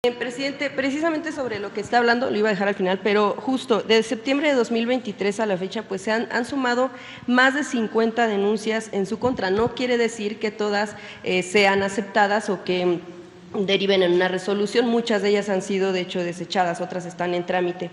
Presidente, precisamente sobre lo que está hablando, lo iba a dejar al final, pero justo desde septiembre de 2023 a la fecha, pues han sumado más de 50 denuncias en su contra. No quiere decir que todas sean aceptadas o que deriven en una resolución. Muchas de ellas han sido, de hecho, desechadas, otras están en trámite.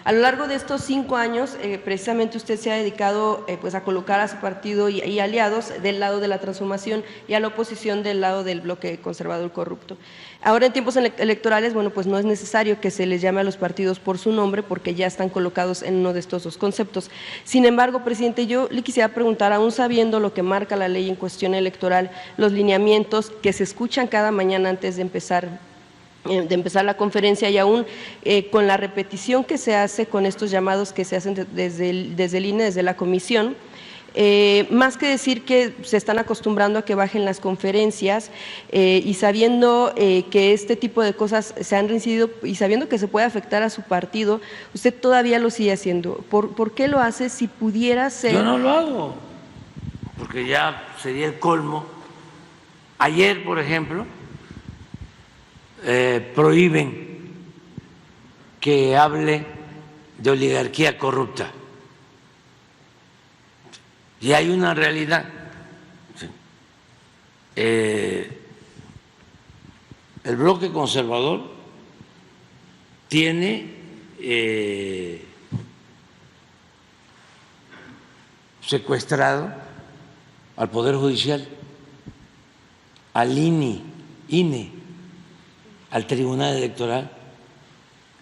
A lo largo de estos 5 años, precisamente usted se ha dedicado pues a colocar a su partido y aliados del lado de la transformación y a la oposición del lado del bloque conservador corrupto. Ahora en tiempos electorales, bueno, pues no es necesario que se les llame a los partidos por su nombre porque ya están colocados en uno de estos dos conceptos. Sin embargo, presidente, yo le quisiera preguntar, aún sabiendo lo que marca la ley en cuestión electoral, los lineamientos que se escuchan cada mañana antes de empezar la conferencia y aún con la repetición que se hace con estos llamados que se hacen desde el INE, desde la comisión, más que decir que se están acostumbrando a que bajen las conferencias y sabiendo que este tipo de cosas se han reincidido y sabiendo que se puede afectar a su partido, usted todavía lo sigue haciendo. ¿Por qué lo hace si pudiera ser? Yo no lo hago, porque ya sería el colmo. Ayer, por ejemplo, prohíben que hable de oligarquía corrupta. Y hay una realidad. El bloque conservador tiene secuestrado al Poder Judicial, al INE, al Tribunal Electoral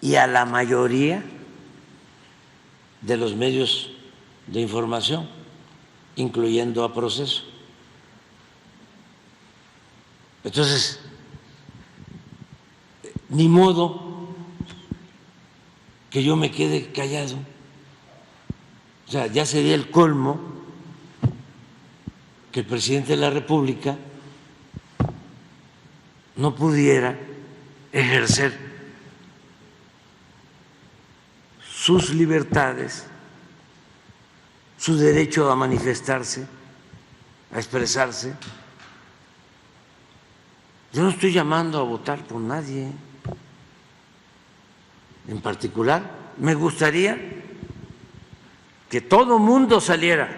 y a la mayoría de los medios de información, incluyendo a Proceso. Entonces, ni modo que yo me quede callado. O sea, ya sería el colmo que el presidente de la República no pudiera ejercer sus libertades, su derecho a manifestarse, a expresarse. Yo no estoy llamando a votar por nadie en particular. Me gustaría que todo mundo saliera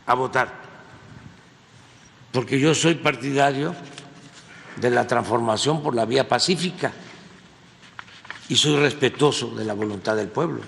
a votar, porque yo soy partidario de la transformación por la vía pacífica y soy respetuoso de la voluntad del pueblo.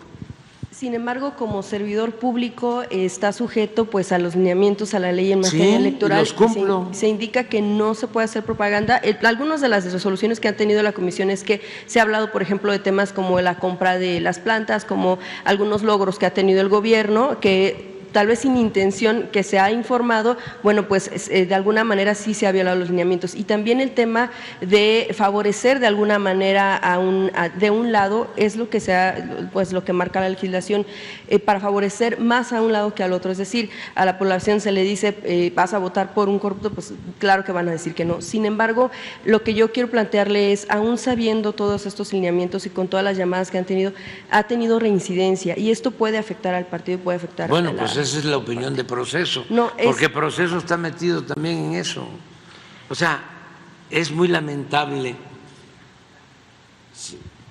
Sin embargo, como servidor público está sujeto pues a los lineamientos, a la ley en materia electoral. Los cumplo. Se indica que no se puede hacer propaganda. Algunas de las resoluciones que han tenido la comisión es que se ha hablado, por ejemplo, de temas como la compra de las plantas, como algunos logros que ha tenido el gobierno, que tal vez sin intención que se ha informado, bueno, pues de alguna manera sí se ha violado los lineamientos. Y también el tema de favorecer de alguna manera de un lado es lo que pues lo que marca la legislación, para favorecer más a un lado que al otro. Es decir, a la población se le dice, vas a votar por un corrupto, pues claro que van a decir que no. Sin embargo, lo que yo quiero plantearle es, aún sabiendo todos estos lineamientos y con todas las llamadas que han tenido, ha tenido reincidencia y esto puede afectar al partido, puede afectar a la... Esa es la opinión de Proceso, porque Proceso está metido también en eso. O sea, es muy lamentable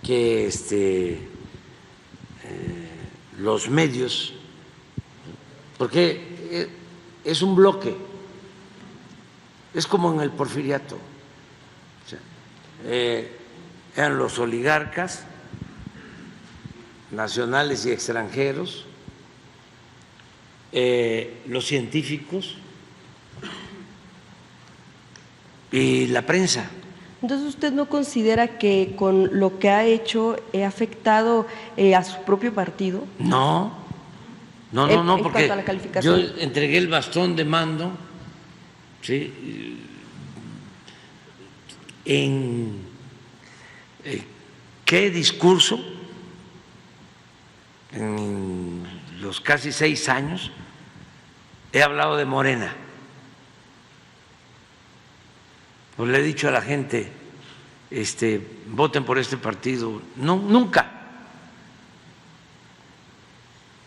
que los medios, porque es un bloque, es como en el porfiriato, o sea, eran los oligarcas nacionales y extranjeros, los científicos y la prensa. Entonces, ¿usted no considera que con lo que ha hecho ha afectado a su propio partido? No, porque yo entregué el bastón de mando, ¿sí? ¿En qué discurso en los casi 6 años he hablado de Morena? Pues le he dicho a la gente, voten por este partido. No, nunca.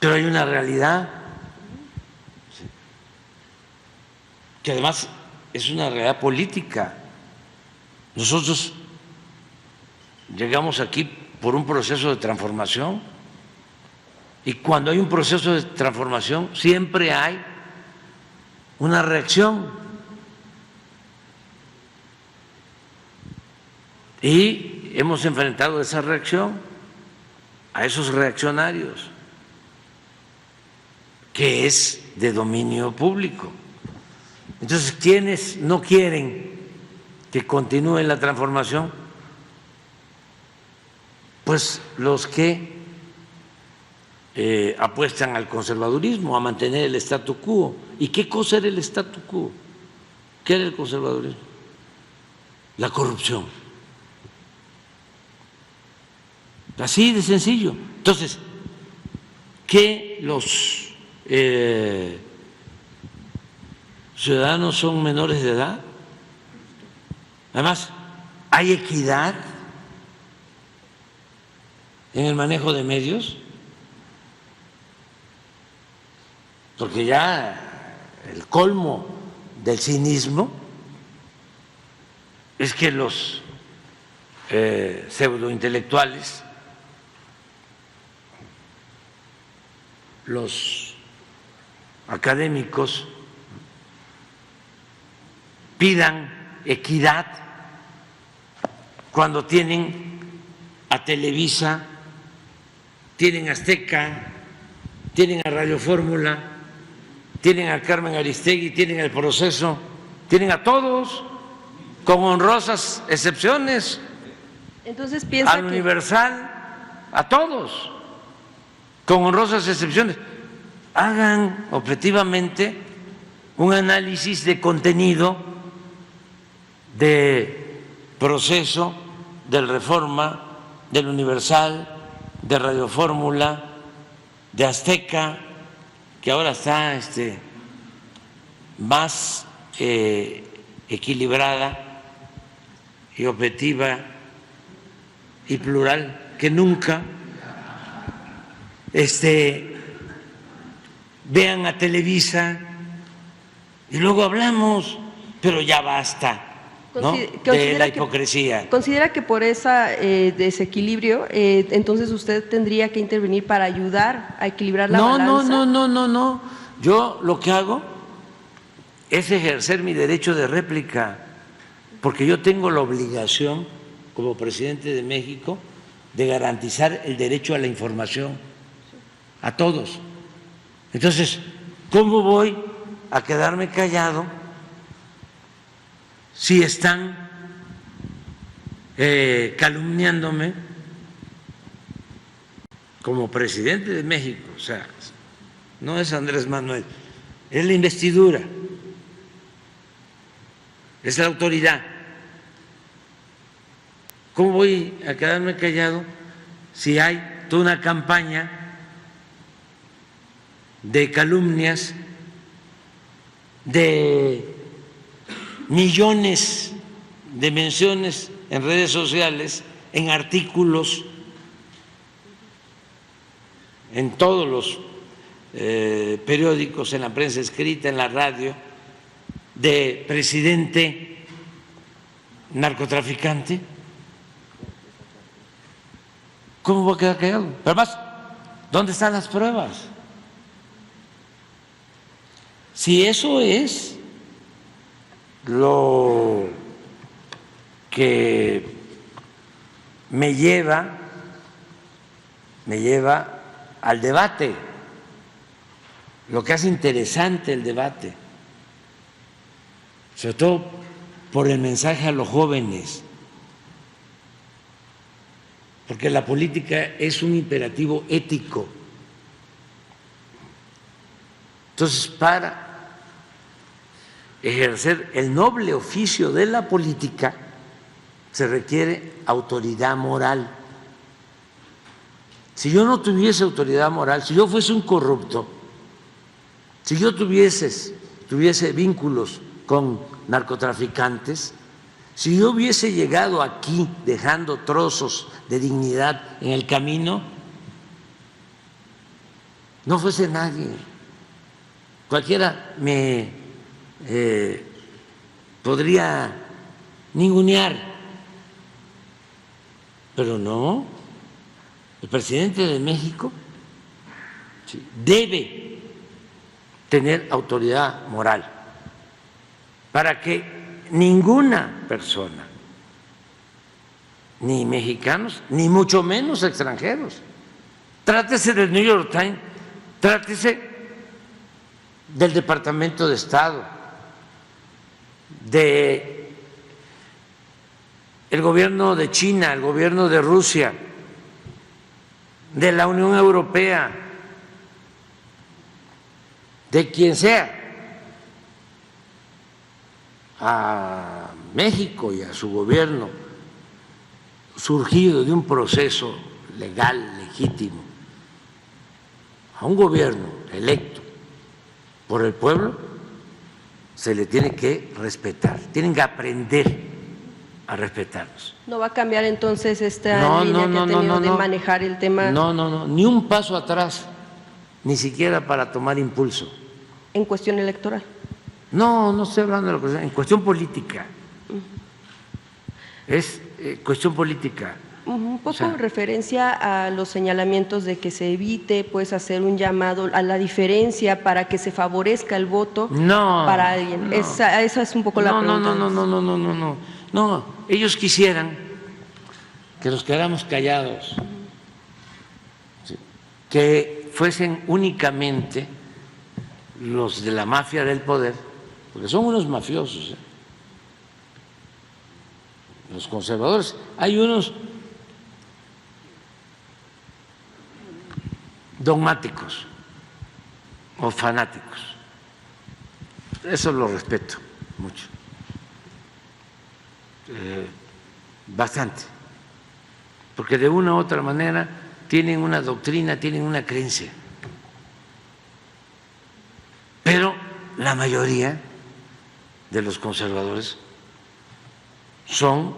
Pero hay una realidad que además es una realidad política. Nosotros llegamos aquí por un proceso de transformación, y cuando hay un proceso de transformación siempre hay una reacción, y hemos enfrentado esa reacción a esos reaccionarios, que es de dominio público. Entonces, ¿quiénes no quieren que continúe la transformación? Pues los que apuestan al conservadurismo, a mantener el statu quo. ¿Y qué cosa era el statu quo? ¿Qué era el conservadurismo? La corrupción. Así de sencillo. Entonces, que los ciudadanos son menores de edad. Además, hay equidad en el manejo de medios, porque ya el colmo del cinismo es que los pseudointelectuales, los académicos, pidan equidad cuando tienen a Televisa, tienen a Azteca, tienen a Radio Fórmula, tienen a Carmen Aristegui, tienen El Proceso, tienen a todos, con honrosas excepciones. Entonces piensa al Universal, a todos, con honrosas excepciones. Hagan objetivamente un análisis de contenido, de Proceso, del Reforma, del Universal, de Radio Fórmula, de Azteca, que ahora está más equilibrada y objetiva y plural que nunca. Vean a Televisa y luego hablamos, pero ya basta, ¿no?, de la hipocresía. ¿Considera que por ese desequilibrio entonces usted tendría que intervenir para ayudar a equilibrar la balanza? No. Yo lo que hago es ejercer mi derecho de réplica, porque yo tengo la obligación, como presidente de México, de garantizar el derecho a la información a todos. Entonces, ¿cómo voy a quedarme callado si están calumniándome como presidente de México? O sea, no es Andrés Manuel, es la investidura, es la autoridad. ¿Cómo voy a quedarme callado si hay toda una campaña de calumnias, de millones de menciones en redes sociales, en artículos, en todos los periódicos, en la prensa escrita, en la radio, de presidente narcotraficante? ¿Cómo voy a quedar callado? Pero además, ¿dónde están las pruebas? Si eso es lo que me lleva al debate, lo que hace interesante el debate, sobre todo por el mensaje a los jóvenes, porque la política es un imperativo ético. Entonces, para ejercer el noble oficio de la política se requiere autoridad moral. Si yo no tuviese autoridad moral, si yo fuese un corrupto, si yo tuviese vínculos con narcotraficantes, si yo hubiese llegado aquí dejando trozos de dignidad en el camino, no fuese nadie, cualquiera me podría ningunear. Pero no, el presidente de México debe tener autoridad moral para que ninguna persona, ni mexicanos, ni mucho menos extranjeros, trátese del New York Times, trátese del Departamento de Estado, de el gobierno de China, el gobierno de Rusia, de la Unión Europea, de quien sea, a México y a su gobierno, surgido de un proceso legal, legítimo, a un gobierno electo por el pueblo, se le tiene que respetar, tienen que aprender a respetarnos. ¿No va a cambiar entonces esta línea que ha tenido de manejar el tema? No, ni un paso atrás, ni siquiera para tomar impulso. ¿En cuestión electoral? No estoy hablando de la cuestión, en cuestión política. Es cuestión política. Un poco referencia a los señalamientos de que se evite pues hacer un llamado a la diferencia para que se favorezca el voto para alguien. Esa es un poco la pregunta. No, ellos quisieran que nos quedáramos callados, que fuesen únicamente los de la mafia del poder, porque son unos mafiosos, los conservadores. Hay unos dogmáticos o fanáticos, eso lo respeto mucho, bastante, porque de una u otra manera tienen una doctrina, tienen una creencia, pero la mayoría de los conservadores son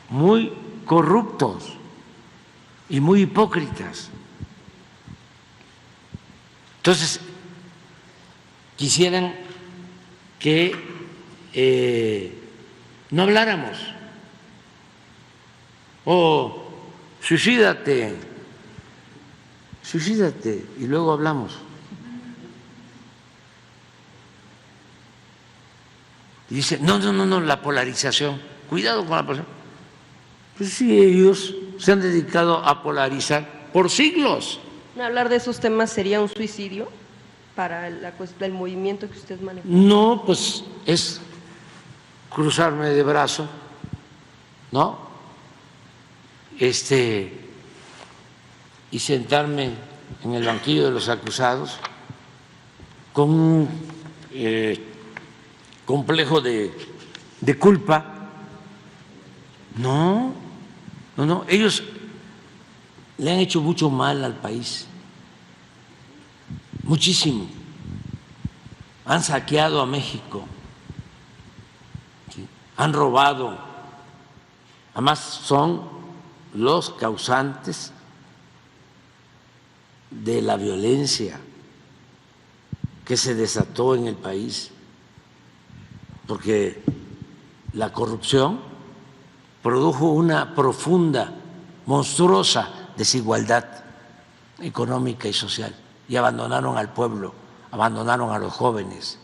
muy corruptos y muy hipócritas. Entonces, quisieran que no habláramos, o suicídate, y luego hablamos. Y dice, no, la polarización, cuidado con la polarización. Pues sí, ellos se han dedicado a polarizar por siglos. ¿Hablar de esos temas sería un suicidio para el movimiento que usted maneja? No, pues es cruzarme de brazo, ¿no? Y sentarme en el banquillo de los acusados con un complejo de culpa. No, ellos le han hecho mucho mal al país, muchísimo. Han saqueado a México, ¿sí? Han robado, además son los causantes de la violencia que se desató en el país, porque la corrupción produjo una profunda, monstruosa desigualdad económica y social, y abandonaron al pueblo, abandonaron a los jóvenes,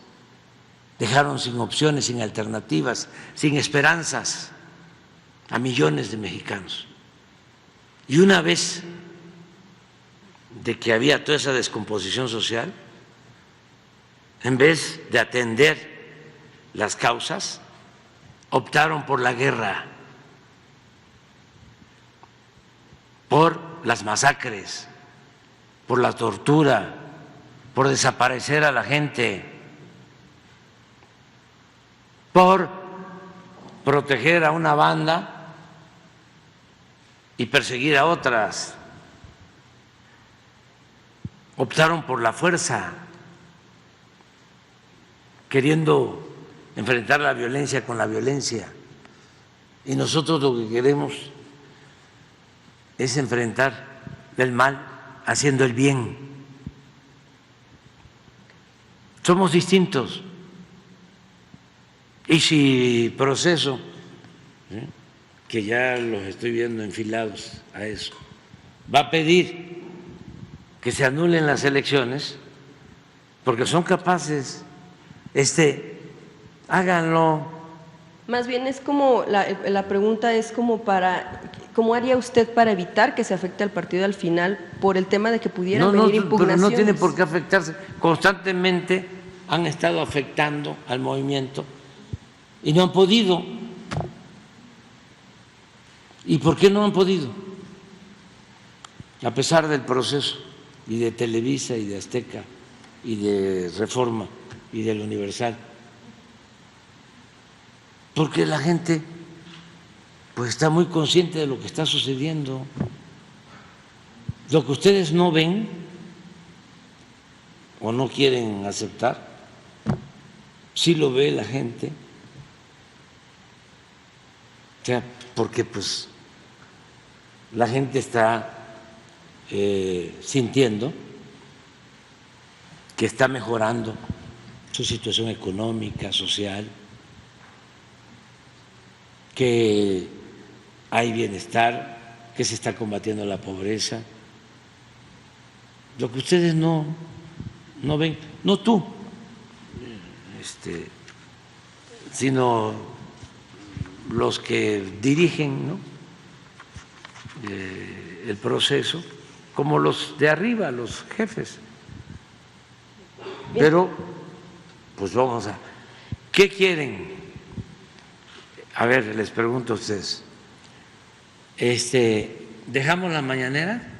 dejaron sin opciones, sin alternativas, sin esperanzas a millones de mexicanos. Y una vez de que había toda esa descomposición social, en vez de atender las causas, optaron por la guerra, por las masacres, por la tortura, por desaparecer a la gente, por proteger a una banda y perseguir a otras. Optaron por la fuerza, queriendo enfrentar la violencia con la violencia. Y nosotros lo que queremos es enfrentar el mal haciendo el bien. Somos distintos. Y si Proceso que ya los estoy viendo enfilados a eso, va a pedir que se anulen las elecciones porque son capaces, háganlo. Más bien es como, la pregunta es como ¿cómo haría usted para evitar que se afecte al partido al final por el tema de que pudieran venir impugnaciones? Pero no tiene por qué afectarse. Constantemente han estado afectando al movimiento y no han podido. ¿Y por qué no han podido? A pesar del proceso y de Televisa y de Azteca y de Reforma y del Universal. Porque la gente pues está muy consciente de lo que está sucediendo. Lo que ustedes no ven o no quieren aceptar, sí lo ve la gente. O sea, porque pues la gente está sintiendo que está mejorando su situación económica, social, que hay bienestar, que se está combatiendo la pobreza. Lo que ustedes no ven, no tú, sino los que dirigen, ¿no?, el proceso, como los de arriba, los jefes. Pero, pues vamos a… ¿Qué quieren? A ver, les pregunto a ustedes. ¿Dejamos la mañanera?